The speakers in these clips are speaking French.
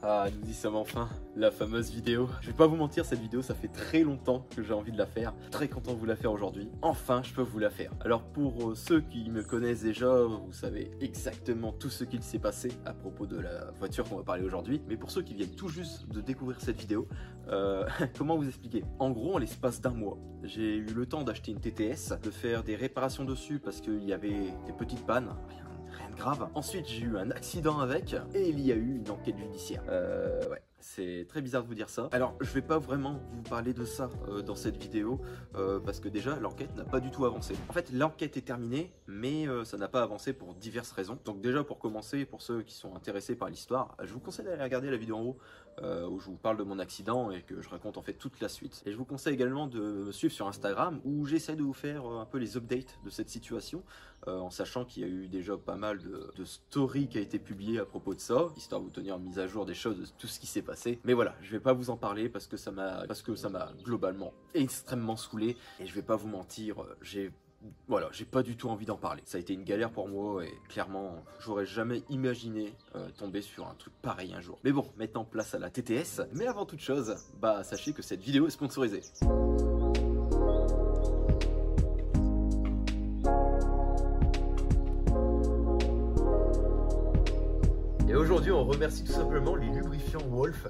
Ah, nous y sommes enfin, la fameuse vidéo. Je vais pas vous mentir, cette vidéo, ça fait très longtemps que j'ai envie de la faire. Très content de vous la faire aujourd'hui. Enfin, je peux vous la faire. Alors pour ceux qui me connaissent déjà, vous savez exactement tout ce qu'il s'est passé à propos de la voiture qu'on va parler aujourd'hui. Mais pour ceux qui viennent tout juste de découvrir cette vidéo, comment vous expliquer? En gros, en l'espace d'un mois, j'ai eu le temps d'acheter une TTS, de faire des réparations dessus parce qu'il y avait des petites pannes. Rien de grave. Ensuite, j'ai eu un accident avec et il y a eu une enquête judiciaire. Ouais. C'est très bizarre de vous dire ça. Alors, je vais pas vraiment vous parler de ça dans cette vidéo parce que déjà, l'enquête n'a pas du tout avancé. En fait, l'enquête est terminée, mais ça n'a pas avancé pour diverses raisons. Donc déjà, pour commencer, pour ceux qui sont intéressés par l'histoire, je vous conseille d'aller regarder la vidéo en haut où je vous parle de mon accident et que je raconte en fait toute la suite. Et je vous conseille également de me suivre sur Instagram où j'essaie de vous faire un peu les updates de cette situation en sachant qu'il y a eu déjà pas mal de stories qui a été publiées à propos de ça, histoire de vous tenir mise à jour des choses, de tout ce qui s'est passé. Mais voilà, je vais pas vous en parler parce que ça m'a globalement extrêmement saoulé et je vais pas vous mentir, j'ai pas du tout envie d'en parler. Ça a été une galère pour moi et clairement, j'aurais jamais imaginé tomber sur un truc pareil un jour. Mais bon, maintenant place à la TTS. Mais avant toute chose, sachez que cette vidéo est sponsorisée. Et aujourd'hui, on remercie tout simplement les lubrifiants Wolf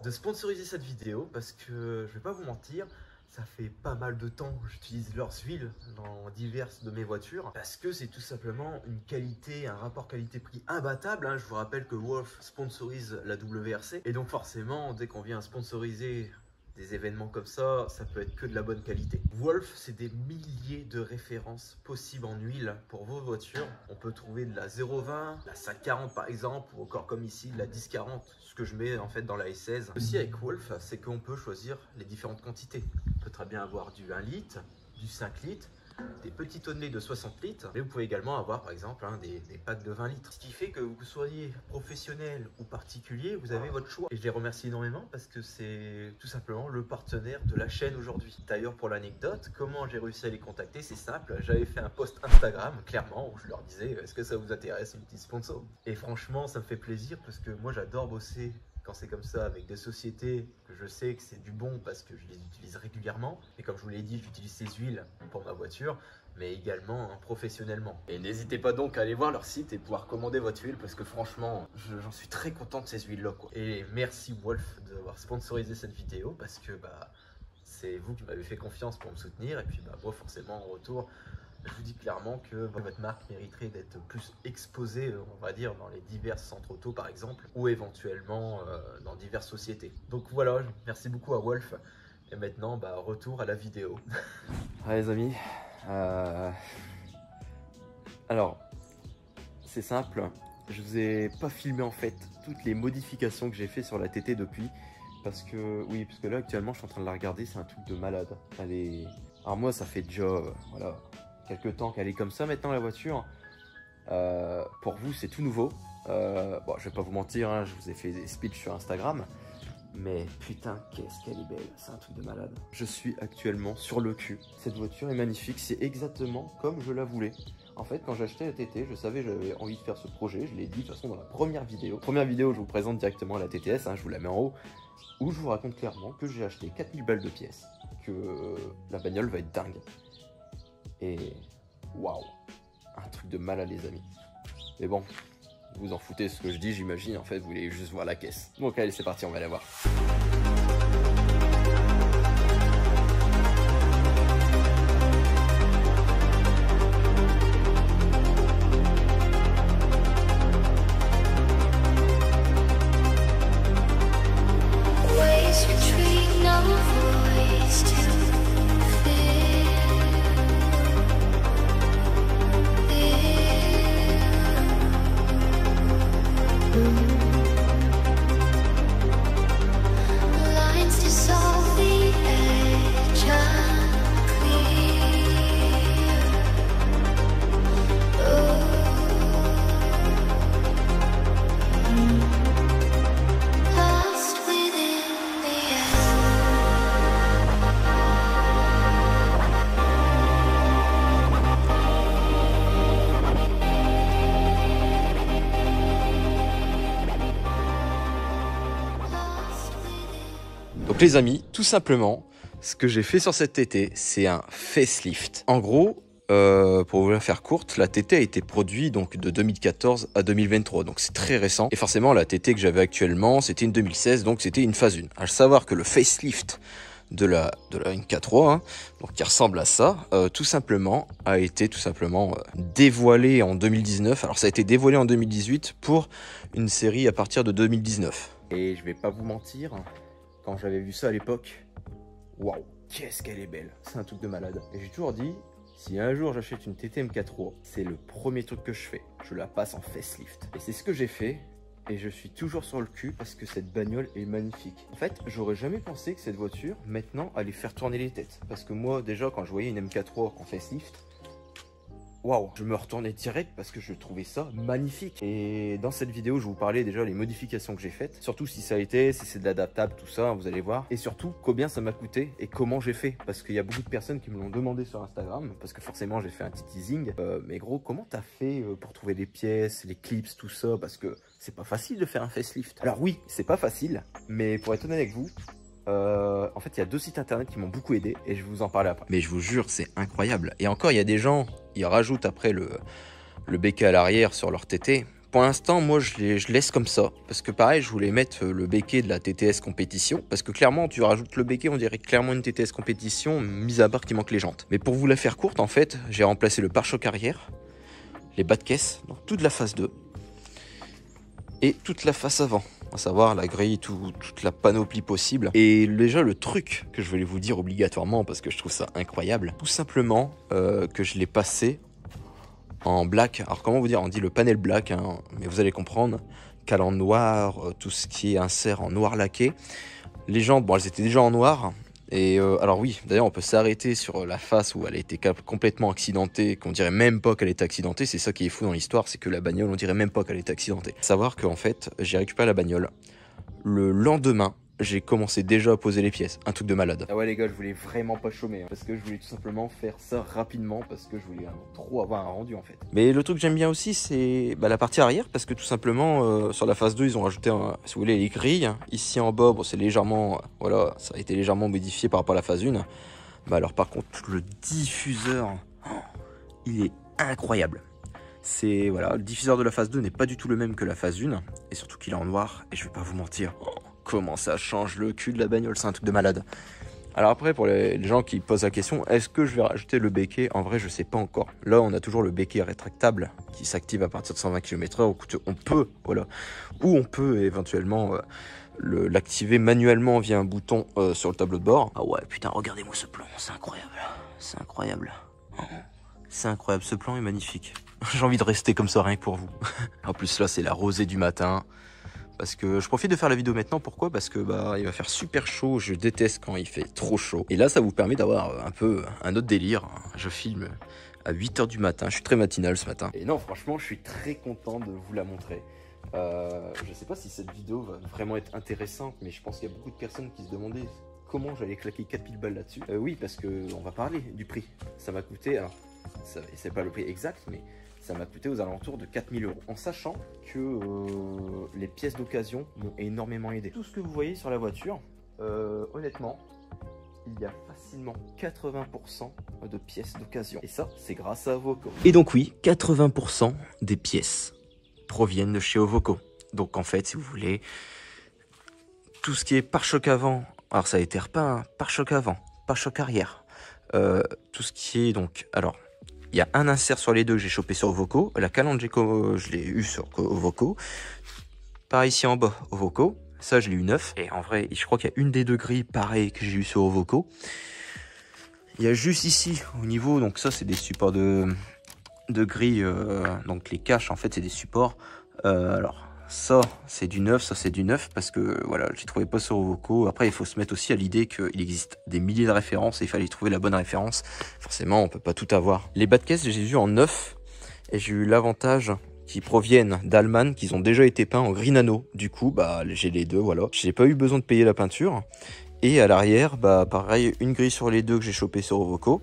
de sponsoriser cette vidéo parce que je vais pas vous mentir, ça fait pas mal de temps que j'utilise leurs huiles dans diverses de mes voitures parce que c'est tout simplement une qualité, un rapport qualité-prix imbattable. Je vous rappelle que Wolf sponsorise la WRC et donc forcément, dès qu'on vient sponsoriser des événements comme ça, ça peut être que de la bonne qualité. Wolf, c'est des milliers de références possibles en huile pour vos voitures. On peut trouver de la 0,20, la 5,40 par exemple, ou encore comme ici, de la 10,40, ce que je mets en fait dans la S16. Aussi avec Wolf, c'est qu'on peut choisir les différentes quantités. On peut très bien avoir du 1 litre, du 5 litres, des petits tonnelets de 60 litres, mais vous pouvez également avoir par exemple des packs de 20 litres. Ce qui fait que vous soyez professionnel ou particulier, vous avez votre choix. Et je les remercie énormément parce que c'est tout simplement le partenaire de la chaîne aujourd'hui. D'ailleurs, pour l'anecdote, comment j'ai réussi à les contacter, c'est simple. J'avais fait un post Instagram, clairement, où je leur disais « Est-ce que ça vous intéresse, une petite sponsor ?» Et franchement, ça me fait plaisir parce que moi, j'adore bosser quand c'est comme ça avec des sociétés que je sais que c'est du bon parce que je les utilise régulièrement. Et comme je vous l'ai dit, j'utilise ces huiles pour ma voiture, mais également professionnellement. Et n'hésitez pas donc à aller voir leur site et pouvoir commander votre huile parce que franchement, j'en suis très content de ces huiles-là. Et merci Wolf d'avoir sponsorisé cette vidéo parce que c'est vous qui m'avez fait confiance pour me soutenir. Et puis moi forcément en retour, je vous dis clairement que votre marque mériterait d'être plus exposée, on va dire, dans les divers centres auto par exemple, ou éventuellement dans diverses sociétés. Donc voilà, merci beaucoup à Wolf. Et maintenant, retour à la vidéo. Ouais les amis, alors, c'est simple, je vous ai pas filmé en fait toutes les modifications que j'ai fait sur la TT depuis, parce que là actuellement je suis en train de la regarder, c'est un truc de malade. Alors moi ça fait déjà, voilà, quelques temps qu'elle est comme ça maintenant la voiture. Pour vous c'est tout nouveau. Je vais pas vous mentir, je vous ai fait des speeches sur Instagram. Mais putain, qu'est-ce qu'elle est belle, c'est un truc de malade. Je suis actuellement sur le cul. Cette voiture est magnifique, c'est exactement comme je la voulais. En fait, quand j'ai acheté la TT, je savais que j'avais envie de faire ce projet. Je l'ai dit de toute façon dans la première vidéo. Première vidéo, je vous présente directement la TTS, je vous la mets en haut. Où je vous raconte clairement que j'ai acheté 4000 balles de pièces. Que la bagnole va être dingue. Et waouh, un truc de malade les amis. Mais bon, vous en foutez ce que je dis, j'imagine. En fait, vous voulez juste voir la caisse. Donc allez, c'est parti, on va la voir. Donc les amis, tout simplement, ce que j'ai fait sur cette TT, c'est un facelift. En gros, pour vous la faire courte, la TT a été produite donc de 2014 à 2023, donc c'est très récent. Et forcément, la TT que j'avais actuellement, c'était une 2016, donc c'était une phase 1. À savoir que le facelift de la N4, hein, donc qui ressemble à ça, tout simplement a été dévoilé en 2019. Alors ça a été dévoilé en 2018 pour une série à partir de 2019. Et je vais pas vous mentir, quand j'avais vu ça à l'époque, waouh, qu'est-ce qu'elle est belle, c'est un truc de malade. Et j'ai toujours dit, si un jour j'achète une TT M4, c'est le premier truc que je fais, je la passe en facelift. Et c'est ce que j'ai fait. Et je suis toujours sur le cul parce que cette bagnole est magnifique. En fait, j'aurais jamais pensé que cette voiture, maintenant, allait faire tourner les têtes. Parce que moi, déjà, quand je voyais une M4 en facelift, waouh, je me retournais direct parce que je trouvais ça magnifique. Et dans cette vidéo, je vous parlais déjà les modifications que j'ai faites. Surtout si ça a été, si c'est de l'adaptable, tout ça, vous allez voir. Et surtout, combien ça m'a coûté et comment j'ai fait. Parce qu'il y a beaucoup de personnes qui me l'ont demandé sur Instagram. Parce que forcément, j'ai fait un petit teasing. Mais gros, comment t'as fait pour trouver les pièces, les clips, tout ça? Parce que c'est pas facile de faire un facelift. Alors oui, c'est pas facile. Mais pour être honnête avec vous, en fait, il y a 2 sites internet qui m'ont beaucoup aidé et je vais vous en parler après. Mais je vous jure, c'est incroyable. Et encore, il y a des gens, ils rajoutent après le béquet à l'arrière sur leur TT. Pour l'instant, moi, je laisse comme ça. Parce que pareil, je voulais mettre le béquet de la TTS compétition. Parce que clairement, tu rajoutes le béquet, on dirait clairement une TTS compétition, mis à part qu'il manque les jantes. Mais pour vous la faire courte, en fait, j'ai remplacé le pare-choc arrière, les bas de caisse, donc toute la face 2 et toute la face avant. À savoir la grille, toute la panoplie possible. Et déjà le truc que je voulais vous dire obligatoirement parce que je trouve ça incroyable, tout simplement que je l'ai passé en black. Alors comment vous dire, on dit le panel black, hein, mais vous allez comprendre, calandre noir, tout ce qui est insert en noir laqué. Les jantes, bon elles étaient déjà en noir. Et alors oui, d'ailleurs on peut s'arrêter sur la face où elle a été complètement accidentée, qu'on dirait même pas qu'elle était accidentée. C'est ça qui est fou dans l'histoire, c'est que la bagnole on dirait même pas qu'elle était accidentée. Savoir qu'en fait j'ai récupéré la bagnole, le lendemain j'ai commencé déjà à poser les pièces, un truc de malade. Ah ouais les gars, je voulais vraiment pas chômer, hein, parce que je voulais tout simplement faire ça rapidement, parce que je voulais trop avoir un rendu en fait. Mais le truc que j'aime bien aussi c'est la partie arrière, parce que tout simplement sur la phase 2 ils ont rajouté, si vous voulez, les grilles. Ici en bas, bon, c'est légèrement, voilà, ça a été légèrement modifié par rapport à la phase 1. Bah alors par contre le diffuseur, il est incroyable. C'est, voilà, le diffuseur de la phase 2 n'est pas du tout le même que la phase 1, et surtout qu'il est en noir, et je vais pas vous mentir, comment ça change le cul de la bagnole, c'est un truc de malade. Alors après, pour les gens qui posent la question, est-ce que je vais rajouter le béquet? En vrai, je sais pas encore. Là, on a toujours le béquet rétractable qui s'active à partir de 120 km/h. On peut, voilà. Ou on peut éventuellement l'activer manuellement via un bouton sur le tableau de bord. Ah ouais, putain, regardez-moi ce plan, c'est incroyable. C'est incroyable. C'est incroyable, ce plan est magnifique. J'ai envie de rester comme ça rien que pour vous. En plus, là, c'est la rosée du matin. Parce que je profite de faire la vidéo maintenant, pourquoi? Parce que il va faire super chaud, je déteste quand il fait trop chaud. Et là ça vous permet d'avoir un peu un autre délire. Je filme à 8 h du matin, je suis très matinal ce matin. Et non, franchement je suis très content de vous la montrer. Je sais pas si cette vidéo va vraiment être intéressante, mais je pense qu'il y a beaucoup de personnes qui se demandaient comment j'allais claquer 4000 balles là-dessus. Oui, parce que on va parler du prix. Ça m'a coûté, alors c'est pas le prix exact, mais ça m'a coûté aux alentours de 4000 €. En sachant que les pièces d'occasion m'ont énormément aidé. Tout ce que vous voyez sur la voiture, honnêtement, il y a facilement 80% de pièces d'occasion. Et ça, c'est grâce à Ovoco. Et donc oui, 80% des pièces proviennent de chez Ovoco. Donc en fait, si vous voulez, tout ce qui est pare-choc avant, alors ça a été repeint, hein, pare-choc avant, pare-choc arrière, tout ce qui est donc, alors, il y a un insert sur les deux que j'ai chopé sur Ovoco. La calandre, je l'ai eu sur Ovoco. Pareil ici en bas, Ovoco. Ça, je l'ai eu neuf. Et en vrai, je crois qu'il y a une des deux grilles pareil que j'ai eu sur Ovoco. Il y a juste ici, au niveau, donc ça, c'est des supports de grilles. Donc les caches, en fait, c'est des supports. Alors, ça, c'est du neuf, ça, c'est du neuf. Parce que, voilà, je ne trouvais pas sur Ovoco. Après, il faut se mettre aussi à l'idée qu'il existe des milliers de références et il fallait trouver la bonne référence. Forcément, on peut pas tout avoir. Les bas de caisse, j'ai vu en neuf. Et j'ai eu l'avantage qui proviennent d'Allemagne, qui ont déjà été peints en gris nano. Du coup, j'ai les deux, voilà. J'ai pas eu besoin de payer la peinture. Et à l'arrière, pareil, une grille sur les deux que j'ai chopé sur Ovoco.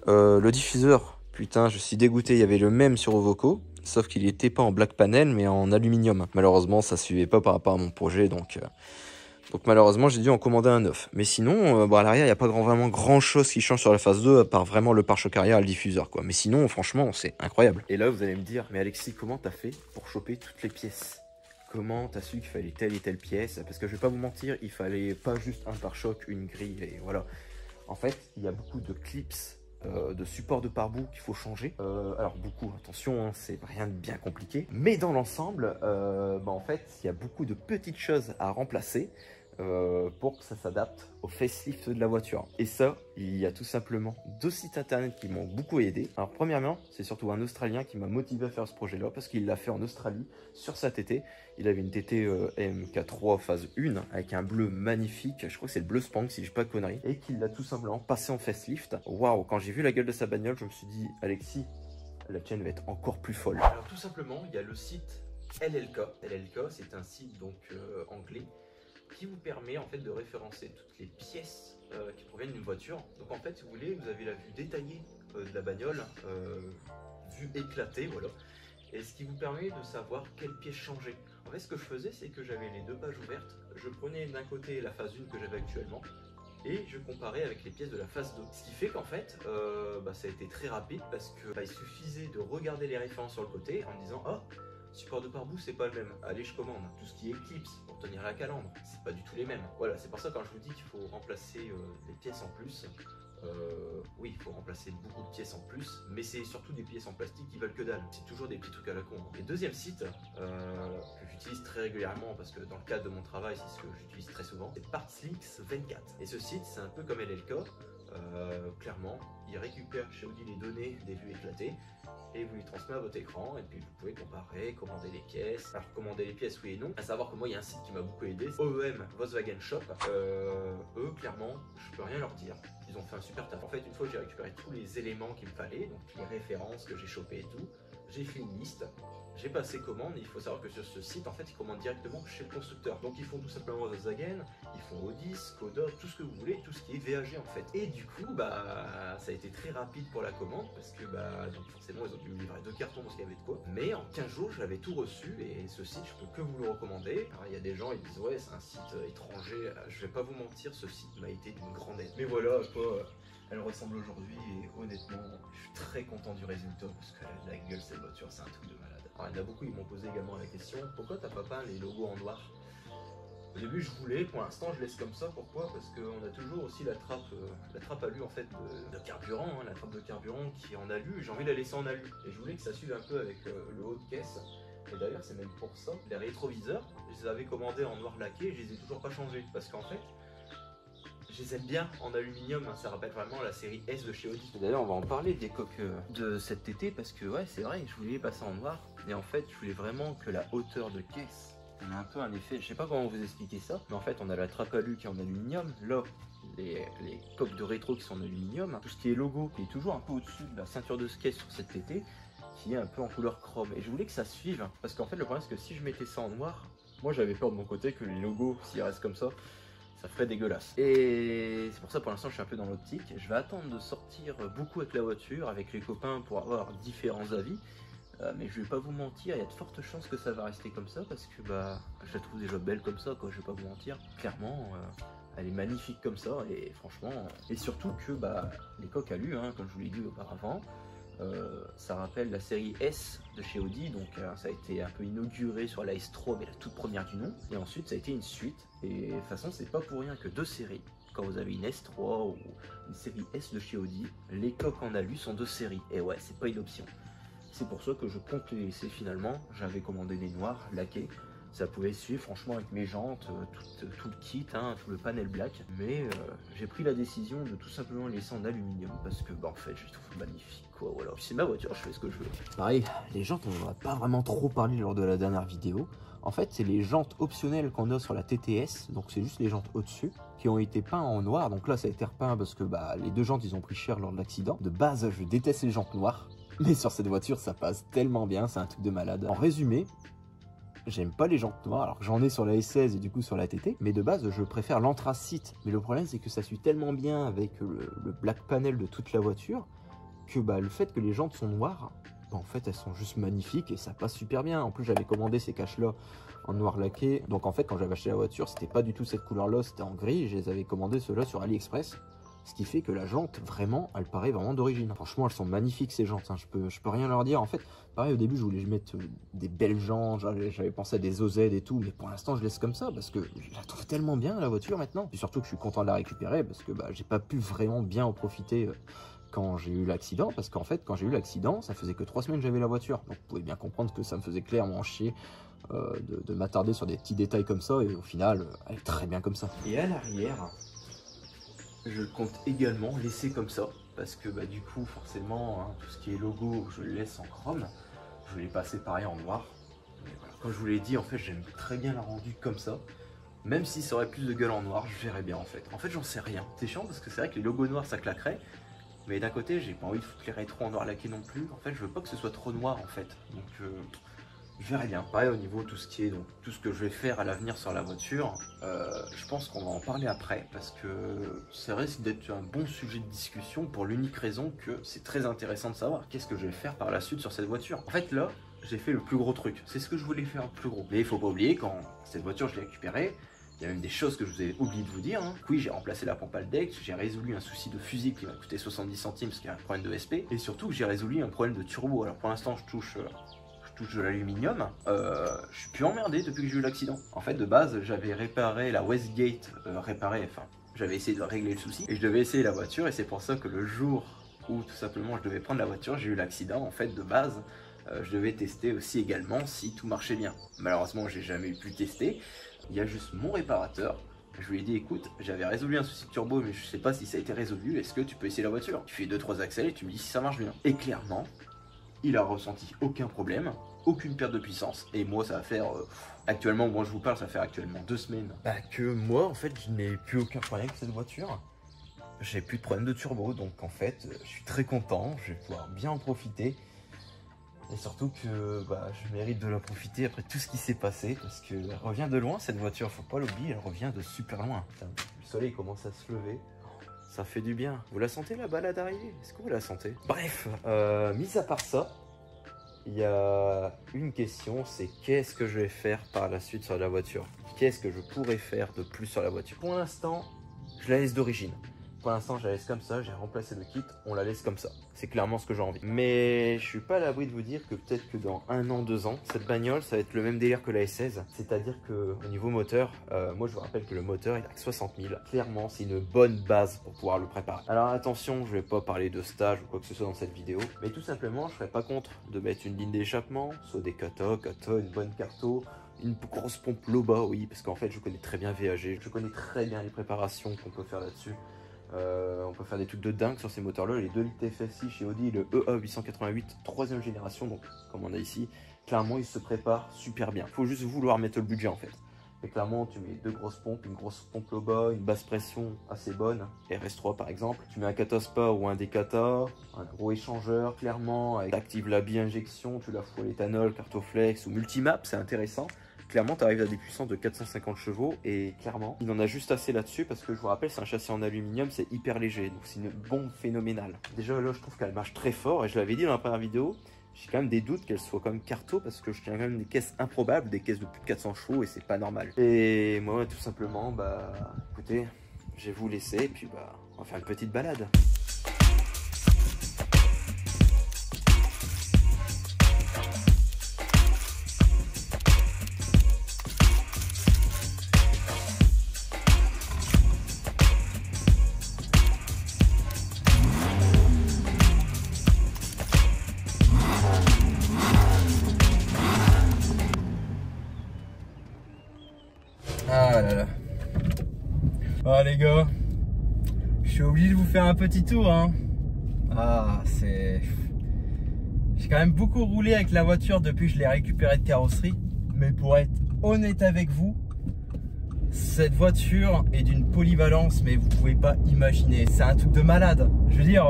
Le diffuseur, putain, je suis dégoûté, il y avait le même sur Ovoco. Sauf qu'il était pas en black panel, mais en aluminium. Malheureusement, ça suivait pas par rapport à mon projet, donc Donc malheureusement, j'ai dû en commander un neuf. Mais sinon, bon, à l'arrière, il n'y a pas vraiment grand chose qui change sur la phase 2, à part vraiment le pare-choc arrière et le diffuseur, quoi. Mais sinon, franchement, c'est incroyable. Et là, vous allez me dire, mais Alexis, comment t'as fait pour choper toutes les pièces? Comment t'as su qu'il fallait telle et telle pièce? Parce que je vais pas vous mentir, il fallait pas juste un pare-choc, une grille, et voilà. En fait, il y a beaucoup de clips, de support de pare-boue qu'il faut changer. Alors beaucoup, attention, hein, c'est rien de bien compliqué. Mais dans l'ensemble, en fait, il y a beaucoup de petites choses à remplacer pour que ça s'adapte au facelift de la voiture. Et ça, il y a tout simplement 2 sites internet qui m'ont beaucoup aidé. Alors premièrement, c'est surtout un Australien qui m'a motivé à faire ce projet-là parce qu'il l'a fait en Australie sur sa TT. Il avait une TT MK3 phase 1 avec un bleu magnifique, je crois que c'est le bleu Spank si je dis pas de conneries, et qu'il l'a tout simplement passé en facelift. Waouh, quand j'ai vu la gueule de sa bagnole, je me suis dit, Alexis, la tienne va être encore plus folle. Alors tout simplement, il y a le site LLK. LLK, c'est un site donc anglais qui vous permet en fait de référencer toutes les pièces qui proviennent d'une voiture. Donc en fait, si vous voulez, vous avez la vue détaillée de la bagnole, vue éclatée, voilà. Et ce qui vous permet de savoir quelles pièces changer. En fait, ce que je faisais, c'est que j'avais les 2 pages ouvertes. Je prenais d'un côté la phase 1 que j'avais actuellement et je comparais avec les pièces de la phase 2. Ce qui fait qu'en fait, ça a été très rapide parce que il suffisait de regarder les références sur le côté en me disant « Oh, support de pare-boue, c'est pas le même. Allez, je commande. » Tout ce qui est clips pour tenir la calandre, c'est pas du tout les mêmes. Voilà, c'est pour ça quand je vous dis qu'il faut remplacer des pièces en plus. Oui, il faut remplacer beaucoup de pièces en plus, mais c'est surtout des pièces en plastique qui valent que dalle. C'est toujours des petits trucs à la con. Et deuxième site que j'utilise très régulièrement parce que dans le cadre de mon travail, c'est ce que j'utilise très souvent, c'est Partslinks 24. Et ce site, c'est un peu comme LLK. Clairement, il récupère chez Audi les données des vues éclatées et vous les transmet à votre écran et puis vous pouvez comparer, commander les pièces. Alors commander les pièces oui et non, à savoir que moi il y a un site qui m'a beaucoup aidé, c'est OEM Volkswagen Shop. Eux clairement je peux rien leur dire, ils ont fait un super taf. En fait une fois que j'ai récupéré tous les éléments qu'il me fallait, donc les références que j'ai chopées et tout, j'ai fait une liste, j'ai passé commande et il faut savoir que sur ce site en fait ils commandent directement chez le constructeur. Donc ils font tout simplement Volkswagen, ils font Audi, Skoda, tout ce que vous voulez, tout ce qui est VAG en fait. Et du coup ça a été très rapide pour la commande parce que donc forcément ils ont dû me livrer 2 cartons parce qu'il y avait de quoi. Mais en 15 jours j'avais tout reçu et ce site je peux que vous le recommander. Alors il y a des gens ils disent ouais c'est un site étranger, je vais pas vous mentir, ce site m'a été d'une grande aide. Mais voilà à quoi elle ressemble aujourd'hui et honnêtement je suis très content du résultat parce que la gueule cette voiture c'est un truc de malade. Alors il y en a beaucoup, ils m'ont posé également la question, pourquoi t'as pas peint les logos en noir? Au début je voulais, pour l'instant je laisse comme ça, pourquoi? Parce qu'on a toujours aussi la trappe alu en fait de carburant, hein, la trappe de carburant qui est en alu, et j'ai envie de la laisser en alu. Et je voulais que ça suive un peu avec le haut de caisse. Et d'ailleurs c'est même pour ça, les rétroviseurs, je les avais commandés en noir laqué et je les ai toujours pas changés. Parce qu'en fait, je les aime bien en aluminium, hein, ça rappelle vraiment la série S de chez Audi. D'ailleurs on va en parler des coques de cette TT parce que ouais c'est vrai, je voulais passer en noir. Et en fait je voulais vraiment que la hauteur de caisse, on a un peu un effet, je sais pas comment vous expliquer ça, mais en fait on a la trappe alu qui est en aluminium, là les coques de rétro qui sont en aluminium, tout ce qui est logo qui est toujours un peu au-dessus de la ceinture de caisse sur cette TT, qui est un peu en couleur chrome. Et je voulais que ça suive, parce qu'en fait le problème c'est que si je mettais ça en noir, moi j'avais peur de mon côté que les logos, s'ils restent comme ça ferait dégueulasse. Et c'est pour ça pour l'instant je suis un peu dans l'optique. Je vais attendre de sortir beaucoup avec la voiture, avec les copains pour avoir différents avis. Mais je vais pas vous mentir, il y a de fortes chances que ça va rester comme ça parce que je la trouve déjà belle comme ça quoi, je vais pas vous mentir. Clairement, elle est magnifique comme ça et franchement, et surtout que les coques alu, hein, comme je vous l'ai dit auparavant, ça rappelle la série S de chez Audi, donc ça a été un peu inauguré sur la S3 mais la toute première du nom, et ensuite ça a été une suite, et de toute façon c'est pas pour rien que 2 séries, quand vous avez une S3 ou une série S de chez Audi, les coques en alu sont 2 séries, et ouais c'est pas une option. C'est pour ça que je compte les laisser finalement, j'avais commandé des noirs laqués, ça pouvait suivre franchement avec mes jantes, tout le kit, hein, tout le panel black, mais j'ai pris la décision de tout simplement les laisser en aluminium parce que en fait je les trouve magnifiques quoi, voilà. C'est ma voiture, je fais ce que je veux. Pareil, les jantes on n'en a pas vraiment trop parlé lors de la dernière vidéo. En fait c'est les jantes optionnelles qu'on a sur la TTS, donc c'est juste les jantes au-dessus qui ont été peints en noir, donc là ça a été repeint parce que les 2 jantes ils ont pris cher lors de l'accident. De base je déteste les jantes noires, mais sur cette voiture ça passe tellement bien, c'est un truc de malade. En résumé, j'aime pas les jantes noires, alors que j'en ai sur la S16 et du coup sur la TT, mais de base je préfère l'anthracite. Mais le problème c'est que ça suit tellement bien avec le black panel de toute la voiture que le fait que les jantes sont noires, bah, en fait elles sont juste magnifiques et ça passe super bien. En plus j'avais commandé ces caches là en noir laqué, donc en fait quand j'avais acheté la voiture c'était pas du tout cette couleur là, c'était en gris. Je les avais commandé ceux-là sur AliExpress, ce qui fait que la jante vraiment elle paraît vraiment d'origine. Franchement elles sont magnifiques ces jantes, hein. Je peux rien leur dire. En fait pareil, au début je voulais mettre des belles jantes, j'avais pensé à des OZ et tout, mais pour l'instant je laisse comme ça parce que je la trouve tellement bien la voiture maintenant. Et surtout que je suis content de la récupérer parce que bah, j'ai pas pu vraiment bien en profiter quand j'ai eu l'accident, parce qu'en fait quand j'ai eu l'accident ça faisait que 3 semaines que j'avais la voiture, donc vous pouvez bien comprendre que ça me faisait clairement chier de m'attarder sur des petits détails comme ça, et au final elle est très bien comme ça. Et à l'arrière je compte également laisser comme ça parce que bah, du coup forcément hein, tout ce qui est logo je le laisse en chrome, je vais les passer pareil en noir. Mais voilà. Comme je vous l'ai dit, en fait j'aime très bien la rendu comme ça. Même si ça aurait plus de gueule en noir, je verrais bien en fait. En fait j'en sais rien, c'est chiant parce que c'est vrai que les logos noirs ça claquerait. Mais d'un côté, j'ai pas envie de foutre les rétros en noir laqué non plus. En fait, je veux pas que ce soit trop noir en fait. Donc, je verrai bien. Pareil au niveau tout ce qui est, donc tout ce que je vais faire à l'avenir sur la voiture. Je pense qu'on va en parler après parce que ça risque d'être un bon sujet de discussion pour l'unique raison que c'est très intéressant de savoir qu'est-ce que je vais faire par la suite sur cette voiture. En fait, là, j'ai fait le plus gros truc. C'est ce que je voulais faire le plus gros. Mais il faut pas oublier quand cette voiture je l'ai récupérée. Il y a même des choses que je vous ai oublié de vous dire. Hein. Oui, j'ai remplacé la pompe Haldex, j'ai résolu un souci de fusible qui m'a coûté 70 centimes parce qu'il y a un problème de SP. Et surtout que j'ai résolu un problème de turbo. Alors pour l'instant, je touche de l'aluminium. Je suis plus emmerdé depuis que j'ai eu l'accident. En fait, de base, j'avais réparé la Westgate, j'avais essayé de régler le souci. Et je devais essayer la voiture et c'est pour ça que le jour où tout simplement je devais prendre la voiture, j'ai eu l'accident. En fait, de base, je devais tester aussi également si tout marchait bien. Malheureusement, j'ai jamais pu tester. Il y a juste mon réparateur. Je lui ai dit écoute, j'avais résolu un souci de turbo mais je sais pas si ça a été résolu, est-ce que tu peux essayer la voiture? Tu fais 2-3 accès et tu me dis si ça marche bien. Et clairement, il a ressenti aucun problème, aucune perte de puissance. Et moi ça va faire, actuellement, moi je vous parle, ça fait actuellement 2 semaines que moi en fait je n'ai plus aucun problème avec cette voiture. J'ai plus de problème de turbo, donc en fait je suis très content, je vais pouvoir bien en profiter. Et surtout que bah, je mérite de la profiter après tout ce qui s'est passé. Parce qu'elle revient de loin cette voiture, faut pas l'oublier, elle revient de super loin. Putain, le soleil commence à se lever, ça fait du bien. Vous la sentez la balade arriver? Est-ce que vous la sentez? Bref, mis à part ça, il y a une question, c'est qu'est-ce que je vais faire par la suite sur la voiture? Qu'est-ce que je pourrais faire de plus sur la voiture? Pour l'instant, je la laisse d'origine. Pour l'instant, je la laisse comme ça, j'ai remplacé le kit, on la laisse comme ça. C'est clairement ce que j'ai envie. Mais je suis pas à l'abri de vous dire que peut-être que dans 1 an, 2 ans, cette bagnole, ça va être le même délire que la S16. C'est-à-dire que au niveau moteur, moi je vous rappelle que le moteur, il a que 60 000. Clairement, c'est une bonne base pour pouvoir le préparer. Alors attention, je vais pas parler de stage ou quoi que ce soit dans cette vidéo. Mais tout simplement, je serais pas contre de mettre une ligne d'échappement, soit des kata, une bonne carto, une grosse pompe Loba, oui, parce qu'en fait, je connais très bien VAG. Je connais très bien les préparations qu'on peut faire là-dessus. On peut faire des trucs de dingue sur ces moteurs là, les 2 litres TFSI chez Audi, le EA888 3ème génération, donc comme on a ici, clairement il se prépare super bien, faut juste vouloir mettre le budget en fait. Mais clairement tu mets 2 grosses pompes, une grosse pompe Loba, une basse pression assez bonne, RS3 par exemple, tu mets un Kataspa ou un Dekata, un gros échangeur, clairement avec active la bi-injection, tu la fous à l'éthanol, Cartoflex ou Multimap, c'est intéressant. Clairement, tu arrives à des puissances de 450 chevaux et clairement, il en a juste assez là-dessus parce que je vous rappelle, c'est un châssis en aluminium, c'est hyper léger, donc c'est une bombe phénoménale. Déjà là, je trouve qu'elle marche très fort et je l'avais dit dans la première vidéo, j'ai quand même des doutes qu'elle soit quand même carto parce que je tiens quand même des caisses improbables, des caisses de plus de 400 chevaux et c'est pas normal. Et moi, tout simplement, bah écoutez, je vais vous laisser et puis bah on va faire une petite balade. Ah là là. Ah les gars, je suis obligé de vous faire un petit tour hein. Ah c'est... J'ai quand même beaucoup roulé avec la voiture depuis que je l'ai récupérée de carrosserie. Mais pour être honnête avec vous, cette voiture est d'une polyvalence mais vous pouvez pas imaginer. C'est un truc de malade. Je veux dire,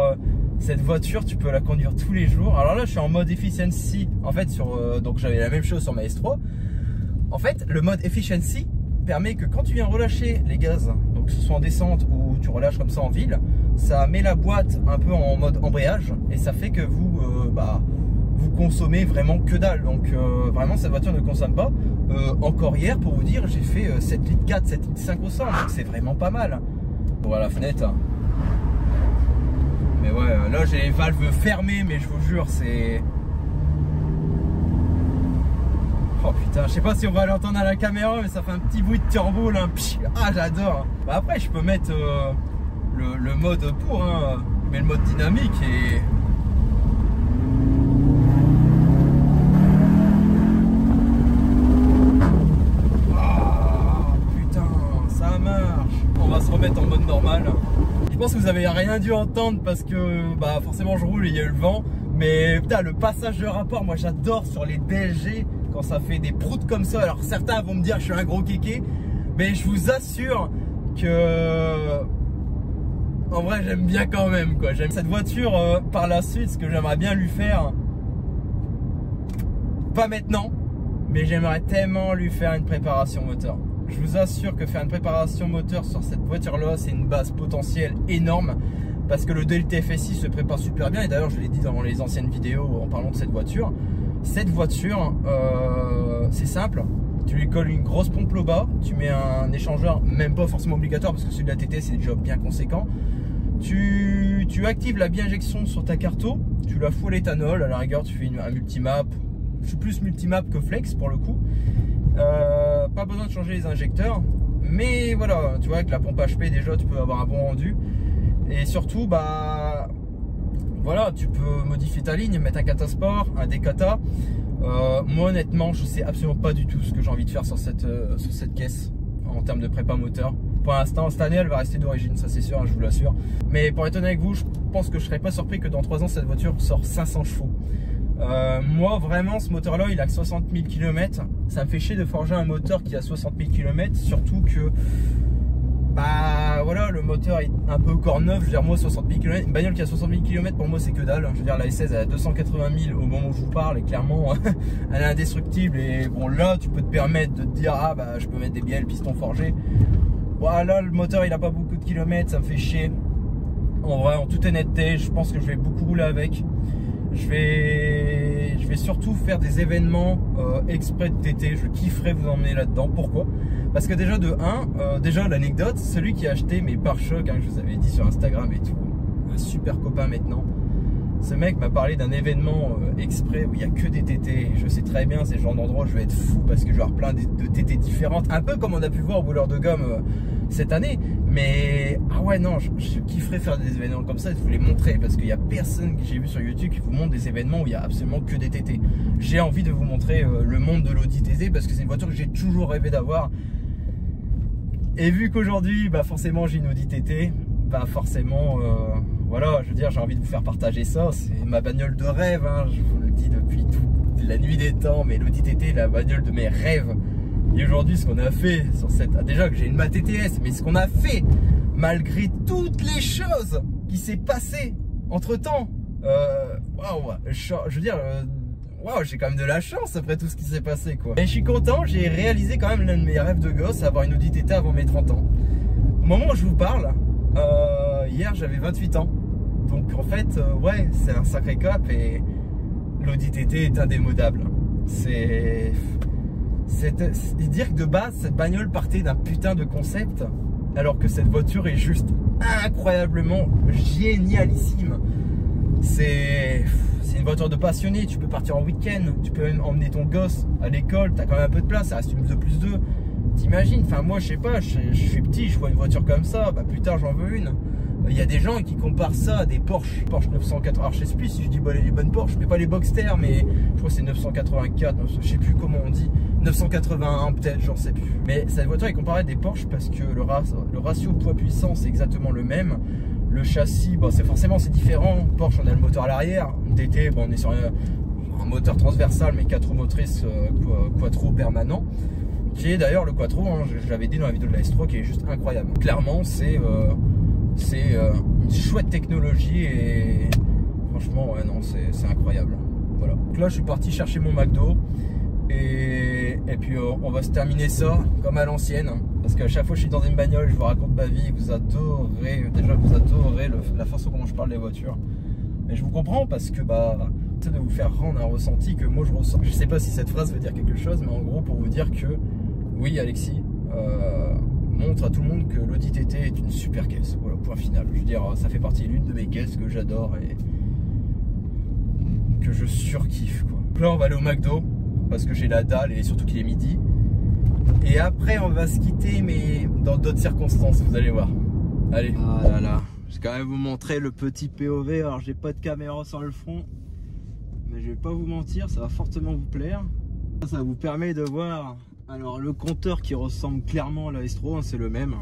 cette voiture tu peux la conduire tous les jours. Alors là je suis en mode efficiency. En fait donc j'avais la même chose sur ma S3. En fait le mode efficiency permet que quand tu viens relâcher les gaz, donc que ce soit en descente ou tu relâches comme ça en ville, ça met la boîte un peu en mode embrayage et ça fait que vous vous consommez vraiment que dalle. Donc vraiment cette voiture ne consomme pas. Encore hier, pour vous dire, j'ai fait 7 litres 4, 7 litres 5 au 100, donc c'est vraiment pas mal. Bon, à la fenêtre. Mais ouais, là j'ai les valves fermées, mais je vous jure, c'est... Oh putain, je sais pas si on va l'entendre à la caméra, mais ça fait un petit bruit de turbo là. Ah, j'adore. Bah, après, je peux mettre le mode pour, hein. Je mets le mode dynamique et... Oh putain, ça marche. On va se remettre en mode normal. Je pense que vous avez rien dû entendre parce que bah forcément je roule et il y a eu le vent. Mais putain, le passage de rapport, moi j'adore sur les DSG quand ça fait des proutes comme ça. Alors certains vont me dire que je suis un gros kéké, mais je vous assure que en vrai j'aime bien quand même quoi. J'aime cette voiture par la suite. Ce que j'aimerais bien lui faire, pas maintenant, mais j'aimerais tellement lui faire une préparation moteur. Je vous assure que faire une préparation moteur sur cette voiture là, c'est une base potentielle énorme. Parce que le DLT-FSI se prépare super bien. Et d'ailleurs, je l'ai dit dans les anciennes vidéos en parlant de cette voiture. Cette voiture, c'est simple. Tu lui colles une grosse pompe au bas. Tu mets un échangeur, même pas forcément obligatoire, parce que celui de la TT, c'est déjà bien conséquent. Tu actives la bi-injection sur ta carto. Tu la fous à l'éthanol. À la rigueur, tu fais un multimap. Je suis plus multimap que flex pour le coup. Pas besoin de changer les injecteurs. Mais voilà, tu vois, avec la pompe HP, déjà, tu peux avoir un bon rendu. Et surtout, bah voilà, tu peux modifier ta ligne, mettre un catasport, un décata. Moi honnêtement, je sais absolument pas du tout ce que j'ai envie de faire sur cette caisse en termes de prépa moteur. Pour l'instant, cette année, elle va rester d'origine, ça c'est sûr, hein, je vous l'assure. Mais pour être honnête avec vous, je pense que je serais pas surpris que dans 3 ans, cette voiture sort 500 chevaux. Moi vraiment, ce moteur là, il a que 60 000 km. Ça me fait chier de forger un moteur qui a 60 000 km, surtout que bah voilà, le moteur est un peu encore neuf. Je veux dire, moi 60 000 km, une bagnole qui a 60 000 km pour moi c'est que dalle. Je veux dire, la S16 elle a 280 000 au moment où je vous parle et clairement elle est indestructible. Et bon, là tu peux te permettre de te dire, ah bah je peux mettre des bielles pistons forgés. Voilà, le moteur il a pas beaucoup de kilomètres, ça me fait chier. En vrai, en toute honnêteté, je pense que je vais beaucoup rouler avec. Je vais surtout faire des événements exprès de TT. Je kifferais vous emmener là-dedans. Pourquoi? Parce que déjà de 1, déjà l'anecdote, celui qui a acheté mes pare-chocs, hein, que je vous avais dit sur Instagram et tout, un super copain maintenant. Ce mec m'a parlé d'un événement exprès où il n'y a que des TT. Je sais très bien, c'est le genre d'endroit où je vais être fou parce que je vais avoir plein de TT différentes. Un peu comme on a pu voir au Rouleur de Gomme cette année. Mais ah ouais, non, je kifferais faire des événements comme ça et vous les montrer parce qu'il n'y a personne que j'ai vu sur YouTube qui vous montre des événements où il n'y a absolument que des TT. J'ai envie de vous montrer le monde de l'Audi TT parce que c'est une voiture que j'ai toujours rêvé d'avoir. Et vu qu'aujourd'hui, bah forcément j'ai une Audi TT, bah forcément, voilà, je veux dire, j'ai envie de vous faire partager ça. C'est ma bagnole de rêve, hein, je vous le dis depuis toute la nuit des temps, mais l'Audi TT est la bagnole de mes rêves. Et aujourd'hui, ce qu'on a fait sur cette... déjà que j'ai une Mat TTS, mais ce qu'on a fait, malgré toutes les choses qui s'est passé entre temps, waouh, je veux dire... waouh, j'ai quand même de la chance après tout ce qui s'est passé quoi. Et je suis content, j'ai réalisé quand même l'un de mes rêves de gosse, avoir une Audi TT avant mes 30 ans. Au moment où je vous parle, hier j'avais 28 ans. Donc en fait, ouais, c'est un sacré cap et l'Audi TT est indémodable. C'est dire que de base, cette bagnole partait d'un putain de concept, alors que cette voiture est juste incroyablement génialissime. C'est une voiture de passionné, tu peux partir en week-end, tu peux même emmener ton gosse à l'école, t'as quand même un peu de place, ça reste une 2+2. T'imagines, enfin moi je sais pas, je suis petit, je vois une voiture comme ça, bah plus tard j'en veux une. Il y a des gens qui comparent ça à des Porsche 980, alors je sais plus si je dis bah, les bonnes Porsche, mais pas les Boxster, mais je crois que c'est 984, je sais plus comment on dit, 981 peut-être, j'en sais plus. Mais cette voiture est comparée à des Porsche parce que le ratio poids-puissance est exactement le même. Le châssis, bon, c'est différent. Porsche, on a le moteur à l'arrière. TT, bon, on est sur un moteur transversal, mais 4 roues motrices quattro permanent. Qui est d'ailleurs le quattro, hein, je l'avais dit dans la vidéo de la S3, qui est juste incroyable. Clairement, c'est une chouette technologie et franchement, ouais, non, c'est incroyable. Voilà. Donc là, je suis parti chercher mon McDo et puis on va se terminer ça comme à l'ancienne. Parce qu'à chaque fois que je suis dans une bagnole, je vous raconte ma vie, vous adorez, déjà vous adorez la façon comment je parle des voitures. Mais je vous comprends parce que bah de vous faire rendre un ressenti que moi je ressens. Je sais pas si cette phrase veut dire quelque chose, mais en gros pour vous dire que oui, Alexis montre à tout le monde que l'Audi TT est une super caisse. Voilà, point final. Je veux dire, ça fait partie d'une de mes caisses que j'adore et que je surkiffe quoi. Donc là on va aller au McDo parce que j'ai la dalle et surtout qu'il est midi. Et après on va se quitter, mais dans d'autres circonstances, vous allez voir. Allez. Ah là là, je vais quand même vous montrer le petit POV. Alors j'ai pas de caméra sur le front, mais je vais pas vous mentir, ça va fortement vous plaire. Ça vous permet de voir alors le compteur qui ressemble clairement à la S3, c'est le même.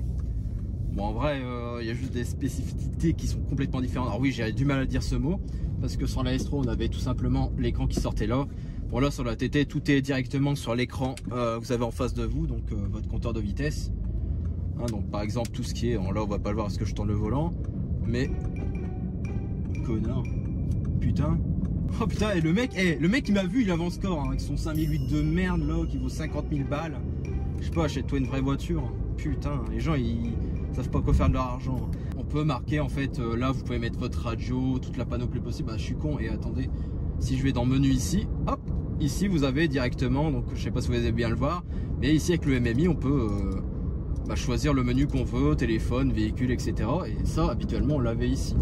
Bon en vrai il y a juste des spécificités qui sont complètement différentes. Alors oui, j'ai du mal à dire ce mot parce que sur la S3 on avait tout simplement l'écran qui sortait là. Bon là sur la TT tout est directement sur l'écran, vous avez en face de vous donc votre compteur de vitesse. Hein, donc par exemple tout ce qui est, là on va pas le voir parce que je tourne le volant, mais connard, putain, oh putain, et le mec il m'a vu, il avance score hein, avec son 5008 de merde là qui vaut 50 000 balles. Je sais pas, achète-toi une vraie voiture. Putain, les gens ils savent pas quoi faire de leur argent. On peut marquer en fait, là vous pouvez mettre votre radio, toute la panoplie possible. Bah je suis con, et attendez, si je vais dans menu ici, hop, ici vous avez directement, donc je sais pas si vous allez bien le voir, mais ici avec le MMI on peut choisir le menu qu'on veut, téléphone, véhicule, etc. Et ça habituellement on l'avait ici.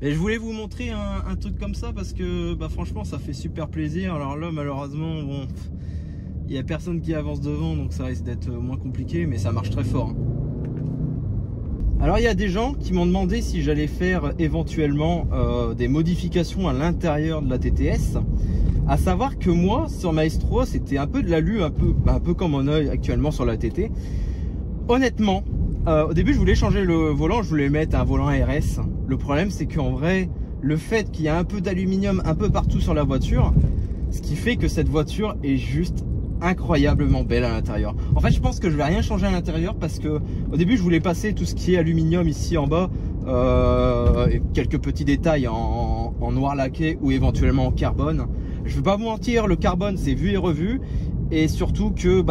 Et je voulais vous montrer un truc comme ça parce que franchement ça fait super plaisir. Alors là malheureusement bon, il n'y a personne qui avance devant donc ça risque d'être moins compliqué, mais ça marche très fort hein. Alors il y a des gens qui m'ont demandé si j'allais faire éventuellement des modifications à l'intérieur de la TTS. À savoir que moi sur ma S3 c'était un peu de l'alu, un peu comme mon œil actuellement sur la TT. Honnêtement, au début je voulais changer le volant, je voulais mettre un volant RS. Le problème c'est qu'en vrai, le fait qu'il y a un peu d'aluminium un peu partout sur la voiture, ce qui fait que cette voiture est juste incroyablement belle à l'intérieur. En fait je pense que je vais rien changer à l'intérieur parce que au début je voulais passer tout ce qui est aluminium ici en bas, et quelques petits détails en noir laqué ou éventuellement en carbone. Je vais pas vous mentir, le carbone c'est vu et revu, et surtout que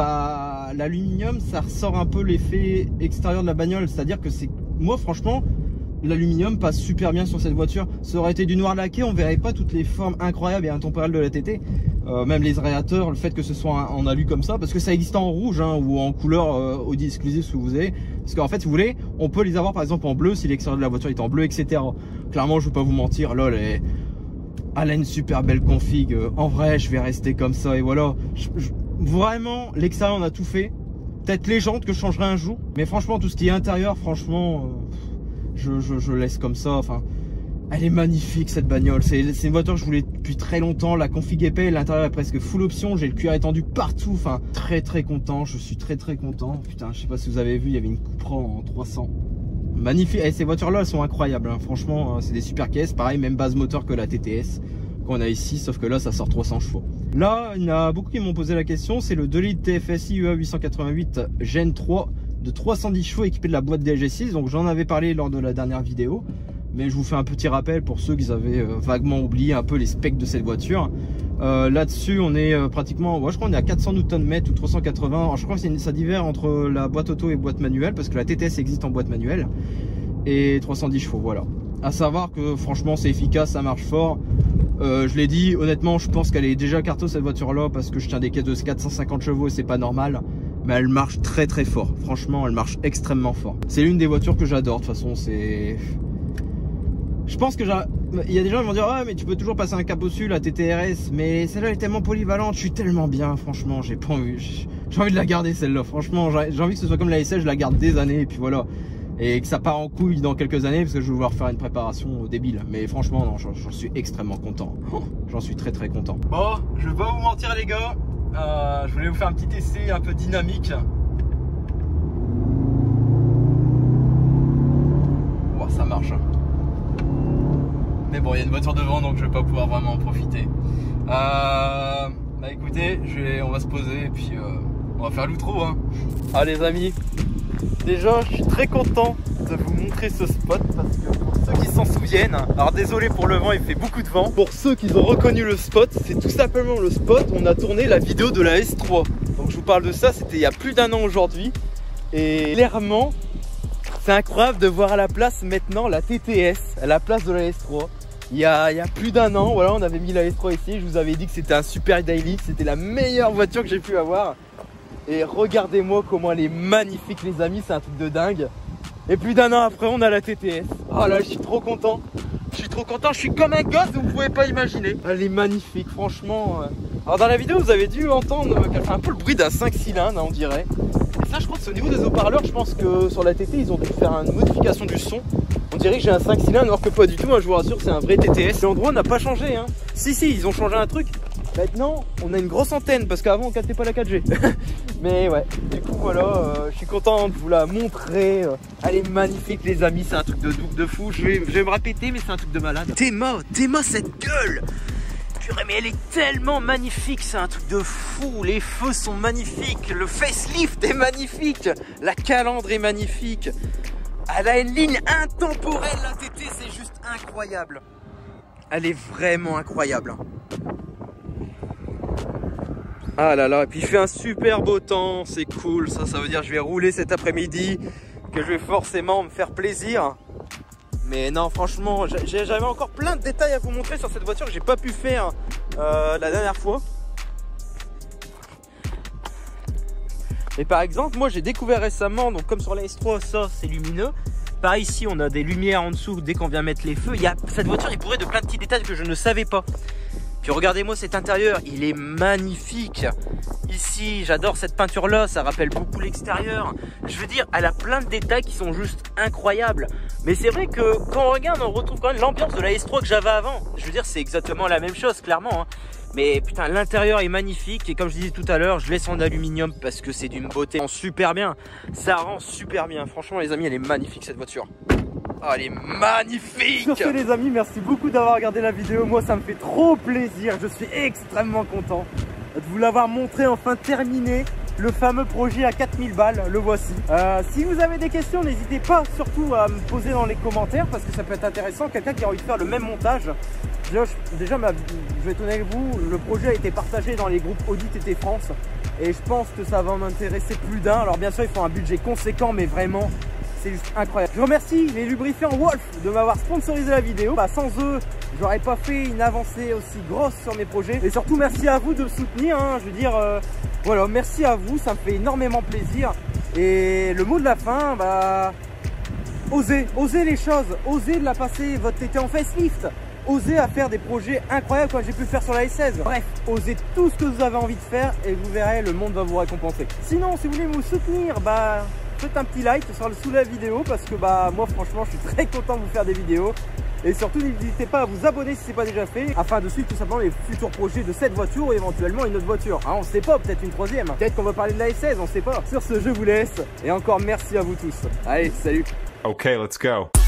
l'aluminium ça ressort un peu l'effet extérieur de la bagnole, c'est à dire que c'est, moi franchement l'aluminium passe super bien sur cette voiture. Ça aurait été du noir laqué, on verrait pas toutes les formes incroyables et intemporelles de la TT, même les radiateurs, le fait que ce soit en alu comme ça, parce que ça existe en rouge hein, ou en couleur Audi exclusive si vous avez, parce qu'en fait si vous voulez on peut les avoir par exemple en bleu si l'extérieur de la voiture est en bleu, etc. Clairement je vais pas vous mentir, là elle a une super belle config, en vrai je vais rester comme ça et voilà. Vraiment l'extérieur on a tout fait, peut-être les jantes que je changerai un jour, mais franchement tout ce qui est intérieur franchement je laisse comme ça. Enfin elle est magnifique cette bagnole, c'est une voiture que je voulais depuis très longtemps. La config épais, l'intérieur est presque full option, j'ai le cuir étendu partout, enfin très content, je suis très content. Putain je sais pas si vous avez vu, il y avait une Cupra en 300 magnifique, et ces voitures là elles sont incroyables hein. Franchement c'est des super caisses, pareil même base moteur que la TTS qu'on a ici, sauf que là ça sort 300 chevaux. Là il y en a beaucoup qui m'ont posé la question, c'est le 2 litres TFSI UA 888 Gen 3 de 310 chevaux équipé de la boîte DSG6, donc j'en avais parlé lors de la dernière vidéo, mais je vous fais un petit rappel pour ceux qui avaient vaguement oublié un peu les specs de cette voiture. Là-dessus on est pratiquement, je crois qu'on est à 400 Nm ou 380. Alors, je crois que ça diffère entre la boîte auto et boîte manuelle parce que la TTS existe en boîte manuelle, et 310 chevaux. Voilà, à savoir que franchement c'est efficace, ça marche fort. Je l'ai dit, honnêtement je pense qu'elle est déjà carto cette voiture là parce que je tiens des caisses de 450 chevaux et c'est pas normal, mais elle marche très fort. Franchement elle marche extrêmement fort. C'est l'une des voitures que j'adore. De toute façon c'est, je pense que il y a des gens qui vont dire ah mais tu peux toujours passer un cap au-dessus la TTRS, mais celle-là est tellement polyvalente, je suis tellement bien, franchement j'ai pas envie, j'ai envie de la garder celle-là. Franchement j'ai envie que ce soit comme la SL, je la garde des années et puis voilà, et que ça part en couille dans quelques années parce que je vais vouloir faire une préparation débile. Mais franchement non, j'en suis extrêmement content, j'en suis très content. Bon je vais pas vous mentir les gars, je voulais vous faire un petit essai un peu dynamique. Oh, ça marche. Mais bon, il y a une voiture devant donc je vais pas pouvoir vraiment en profiter. Écoutez, on va se poser et puis on va faire l'outro hein. Ah les amis, déjà je suis très content de vous montrer ce spot parce que pour ceux qui s'en souviennent, alors désolé pour le vent, il fait beaucoup de vent. Pour ceux qui ont reconnu le spot, c'est tout simplement le spot où on a tourné la vidéo de la S3. Donc je vous parle de ça, c'était il y a plus d'1 an aujourd'hui. Et clairement, c'est incroyable de voir à la place maintenant la TTS, à la place de la S3. il y a plus d'un an, voilà, on avait mis la S3 ici, je vous avais dit que c'était un super daily, que c'était la meilleure voiture que j'ai pu avoir. Et regardez-moi comment elle est magnifique les amis, c'est un truc de dingue. Et plus d'un an après, on a la TTS. Oh là, je suis trop content. Je suis comme un gosse, vous pouvez pas imaginer. Elle est magnifique, franchement. Alors dans la vidéo, vous avez dû entendre qu'elle fait un peu le bruit d'un 5 cylindres, hein, on dirait. Et ça, je crois que c'est au niveau des haut-parleurs. Je pense que sur la TT, ils ont dû faire une modification du son. On dirait que j'ai un 5 cylindres, alors que pas du tout. Hein, je vous rassure, c'est un vrai TTS. L'endroit n'a pas changé. Hein. Si, ils ont changé un truc. Maintenant, on a une grosse antenne parce qu'avant, on captait pas la 4G. Mais ouais, du coup, voilà, je suis content de vous la montrer. Elle est magnifique, les amis. C'est un truc de fou. Je vais me répéter, mais c'est un truc de malade. T'es-moi cette gueule! Purée, mais elle est tellement magnifique, c'est un truc de fou. Les feux sont magnifiques, le facelift est magnifique, la calandre est magnifique. Elle a une ligne intemporelle, la TT, c'est juste incroyable. Elle est vraiment incroyable. Ah là là, et puis il fait un super beau temps, c'est cool, ça veut dire que je vais rouler cet après-midi, que je vais forcément me faire plaisir. Mais non, franchement, j'avais encore plein de détails à vous montrer sur cette voiture que j'ai pas pu faire la dernière fois. Et par exemple, moi j'ai découvert récemment, donc comme sur la S3, ça c'est lumineux. Par ici, on a des lumières en dessous dès qu'on vient mettre les feux. Cette voiture est bourrée de plein de petits détails que je ne savais pas. Puis regardez-moi cet intérieur, il est magnifique. Ici, j'adore cette peinture-là, ça rappelle beaucoup l'extérieur. Je veux dire, elle a plein de détails qui sont juste incroyables. Mais c'est vrai que quand on regarde, on retrouve quand même l'ambiance de la S3 que j'avais avant. Je veux dire, c'est exactement la même chose, clairement. Hein. Mais putain, l'intérieur est magnifique. Et comme je disais tout à l'heure, je laisse en aluminium parce que c'est d'une beauté. Ça rend super bien. Ça rend super bien. Franchement, les amis, elle est magnifique cette voiture. Oh, elle est magnifique! Sur ce les amis, merci beaucoup d'avoir regardé la vidéo. Moi ça me fait trop plaisir, je suis extrêmement content de vous l'avoir montré, enfin terminé. Le fameux projet à 4000 balles, le voici. Si vous avez des questions, n'hésitez pas surtout à me poser dans les commentaires parce que ça peut être intéressant. Quelqu'un qui a envie de faire le même montage. Déjà je vais être honnête avec vous, le projet a été partagé dans les groupes Audi TT France. Et je pense que ça va m'intéresser plus d'un. Alors bien sûr, il faut un budget conséquent, mais vraiment... c'est juste incroyable. Je remercie les lubrifiants Wolf de m'avoir sponsorisé la vidéo. Sans eux, j'aurais pas fait une avancée aussi grosse sur mes projets. Et surtout, merci à vous de me soutenir. Hein. Je veux dire, voilà, merci à vous, ça me fait énormément plaisir. Et le mot de la fin, osez les choses, osez de la passer votre TT en facelift. Osez à faire des projets incroyables comme j'ai pu le faire sur la S16. Bref, osez tout ce que vous avez envie de faire et vous verrez, le monde va vous récompenser. Sinon, si vous voulez me soutenir, faites un petit like sous la vidéo parce que moi franchement je suis très content de vous faire des vidéos. Et surtout n'hésitez pas à vous abonner si ce n'est pas déjà fait afin de suivre tout simplement les futurs projets de cette voiture ou éventuellement une autre voiture. On ne sait pas, peut-être une troisième, peut-être qu'on va parler de la S16, on ne sait pas. Sur ce, je vous laisse et encore merci à vous tous. Allez, salut. Okay, let's go.